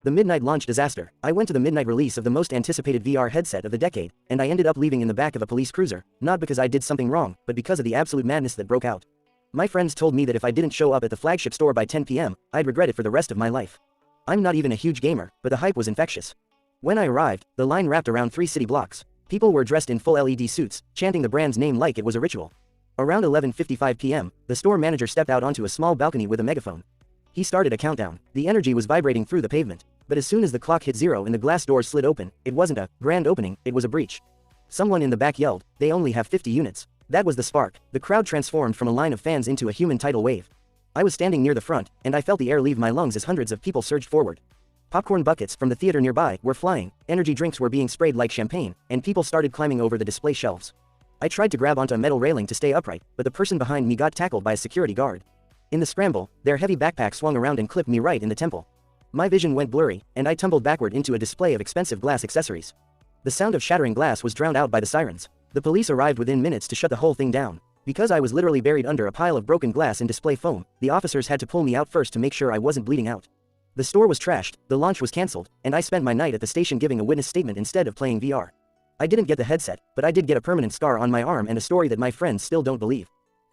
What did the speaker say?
The midnight launch disaster. I went to the midnight release of the most anticipated VR headset of the decade, and I ended up leaving in the back of a police cruiser, not because I did something wrong, but because of the absolute madness that broke out. My friends told me that if I didn't show up at the flagship store by 10 p.m., I'd regret it for the rest of my life. I'm not even a huge gamer, but the hype was infectious. When I arrived, the line wrapped around 3 city blocks. People were dressed in full LED suits, chanting the brand's name like it was a ritual. Around 11:55 p.m., the store manager stepped out onto a small balcony with a megaphone. He started a countdown. The energy was vibrating through the pavement. But as soon as the clock hit 0 and the glass doors slid open, it wasn't a grand opening, it was a breach. Someone in the back yelled, "They only have 50 units." That was the spark. The crowd transformed from a line of fans into a human tidal wave. I was standing near the front, and I felt the air leave my lungs as hundreds of people surged forward. Popcorn buckets from the theater nearby were flying, energy drinks were being sprayed like champagne, and people started climbing over the display shelves. I tried to grab onto a metal railing to stay upright, but the person behind me got tackled by a security guard. In the scramble, their heavy backpack swung around and clipped me right in the temple. My vision went blurry, and I tumbled backward into a display of expensive glass accessories. The sound of shattering glass was drowned out by the sirens. The police arrived within minutes to shut the whole thing down. Because I was literally buried under a pile of broken glass and display foam, the officers had to pull me out first to make sure I wasn't bleeding out. The store was trashed, the launch was cancelled, and I spent my night at the station giving a witness statement instead of playing VR. I didn't get the headset, but I did get a permanent scar on my arm and a story that my friends still don't believe.